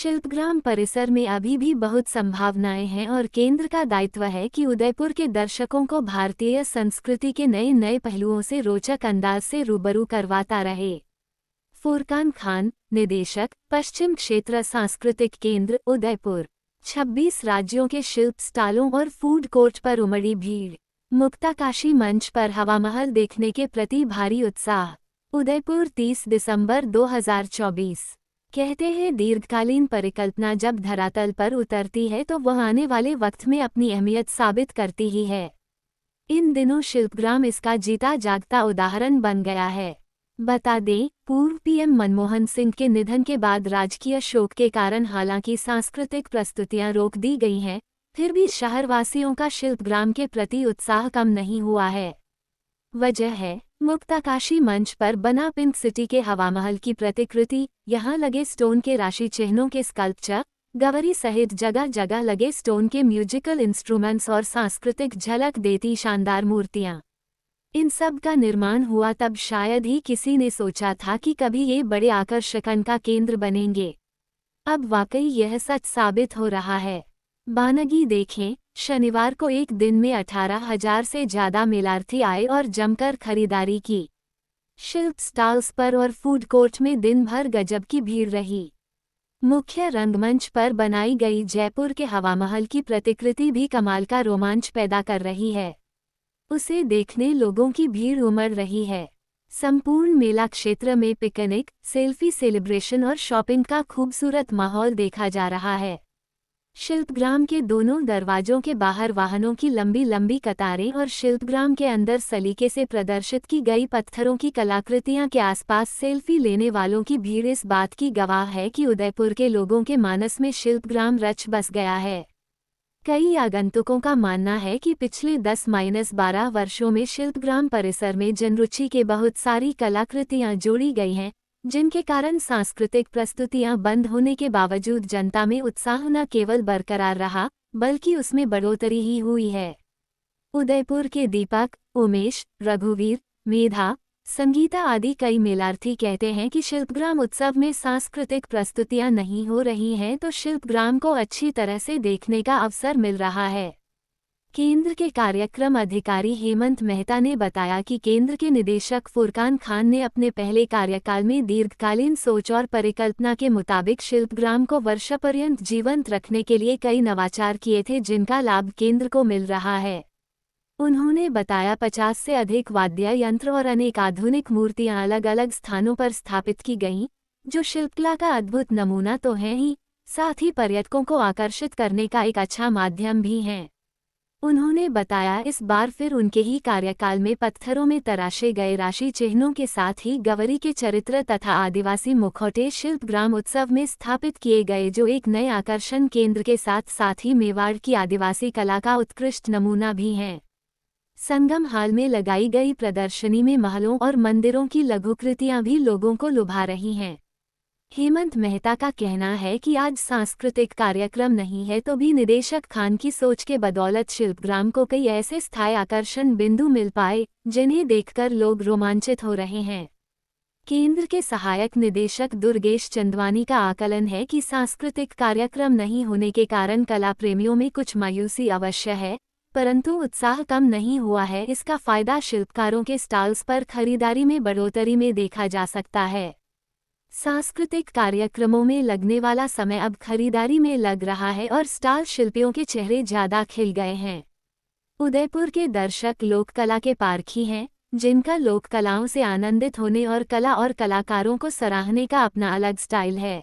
शिल्पग्राम परिसर में अभी भी बहुत संभावनाएं हैं और केंद्र का दायित्व है कि उदयपुर के दर्शकों को भारतीय संस्कृति के नए नए पहलुओं से रोचक अंदाज से रूबरू करवाता रहे। फुरकान खान, निदेशक, पश्चिम क्षेत्र सांस्कृतिक केंद्र, उदयपुर। 26 राज्यों के शिल्प स्टॉलों और फूड कोर्ट पर उमड़ी भीड़। मुक्ताकाशी मंच पर हवामहल देखने के प्रति भारी उत्साह। उदयपुर 30 दिसंबर 2024। कहते हैं दीर्घकालीन परिकल्पना जब धरातल पर उतरती है तो वह आने वाले वक्त में अपनी अहमियत साबित करती ही है। इन दिनों शिल्पग्राम इसका जीता जागता उदाहरण बन गया है। बता दें, पूर्व पीएम मनमोहन सिंह के निधन के बाद राजकीय शोक के कारण हालांकि सांस्कृतिक प्रस्तुतियां रोक दी गई हैं, फिर भी शहरवासियों का शिल्पग्राम के प्रति उत्साह कम नहीं हुआ है। वजह है मुक्ताकाशी मंच पर बना पिंक सिटी के हवामहल की प्रतिकृति, यहाँ लगे स्टोन के राशि चिन्हों के स्कल्पचर, गवरी सहित जगह जगह लगे स्टोन के म्यूजिकल इंस्ट्रूमेंट्स और सांस्कृतिक झलक देती शानदार मूर्तियाँ। इन सब का निर्माण हुआ तब शायद ही किसी ने सोचा था कि कभी ये बड़े आकर्षण का केंद्र बनेंगे। अब वाकई यह सच साबित हो रहा है। बानगी देखें, शनिवार को एक दिन में 18,000 से ज्यादा मेलार्थी आए और जमकर खरीदारी की। शिल्प स्टॉल्स पर और फूड कोर्ट में दिन भर गजब की भीड़ रही। मुख्य रंगमंच पर बनाई गई जयपुर के हवामहल की प्रतिकृति भी कमाल का रोमांच पैदा कर रही है। उसे देखने लोगों की भीड़ उमड़ रही है। संपूर्ण मेला क्षेत्र में पिकनिक, सेल्फी सेलिब्रेशन और शॉपिंग का खूबसूरत माहौल देखा जा रहा है। शिल्पग्राम के दोनों दरवाजों के बाहर वाहनों की लंबी लंबी कतारें और शिल्पग्राम के अंदर सलीके से प्रदर्शित की गई पत्थरों की कलाकृतियां के आसपास सेल्फी लेने वालों की भीड़ इस बात की गवाह है कि उदयपुर के लोगों के मानस में शिल्पग्राम रच बस गया है। कई आगंतुकों का मानना है कि पिछले 10-12 वर्षों में शिल्पग्राम परिसर में जनरुचि के बहुत सारी कलाकृतियां जोड़ी गई हैं, जिनके कारण सांस्कृतिक प्रस्तुतियां बंद होने के बावजूद जनता में उत्साह न केवल बरकरार रहा, बल्कि उसमें बढ़ोतरी ही हुई है। उदयपुर के दीपक, उमेश, रघुवीर, मेधा, संगीता आदि कई मेलार्थी कहते हैं कि शिल्पग्राम उत्सव में सांस्कृतिक प्रस्तुतियां नहीं हो रही हैं तो शिल्पग्राम को अच्छी तरह से देखने का अवसर मिल रहा है। केंद्र के कार्यक्रम अधिकारी हेमंत मेहता ने बताया कि केंद्र के निदेशक फुरकान खान ने अपने पहले कार्यकाल में दीर्घकालीन सोच और परिकल्पना के मुताबिक शिल्पग्राम को वर्षपर्यंत जीवंत रखने के लिए कई नवाचार किए थे, जिनका लाभ केंद्र को मिल रहा है। उन्होंने बताया 50 से अधिक वाद्य यंत्र और अनेक आधुनिक मूर्तियां अलग अलग स्थानों पर स्थापित की गईं, जो शिल्पकला का अद्भुत नमूना तो है ही, साथ ही पर्यटकों को आकर्षित करने का एक अच्छा माध्यम भी हैं। उन्होंने बताया इस बार फिर उनके ही कार्यकाल में पत्थरों में तराशे गए राशि चिन्हों के साथ ही गवरी के चरित्र तथा आदिवासी मुखौटे शिल्पग्राम उत्सव में स्थापित किए गए, जो एक नए आकर्षण केंद्र के साथ साथ ही मेवाड़ की आदिवासी कला का उत्कृष्ट नमूना भी हैं। संगम हाल में लगाई गई प्रदर्शनी में महलों और मंदिरों की लघुकृतियां भी लोगों को लुभा रही हैं। हेमंत मेहता का कहना है कि आज सांस्कृतिक कार्यक्रम नहीं है तो भी निदेशक खान की सोच के बदौलत शिल्पग्राम को कई ऐसे स्थायी आकर्षण बिंदु मिल पाए, जिन्हें देखकर लोग रोमांचित हो रहे हैं। केंद्र के सहायक निदेशक दुर्गेश चंदवानी का आकलन है कि सांस्कृतिक कार्यक्रम नहीं होने के कारण कला प्रेमियों में कुछ मायूसी अवश्य है, परंतु उत्साह कम नहीं हुआ है। इसका फायदा शिल्पकारों के स्टॉल्स पर खरीदारी में बढ़ोतरी में देखा जा सकता है। सांस्कृतिक कार्यक्रमों में लगने वाला समय अब खरीदारी में लग रहा है और स्टॉल शिल्पियों के चेहरे ज्यादा खिल गए हैं। उदयपुर के दर्शक लोक कला के पारखी हैं, जिनका लोक कलाओं से आनंदित होने और कला और कलाकारों को सराहने का अपना अलग स्टाइल है।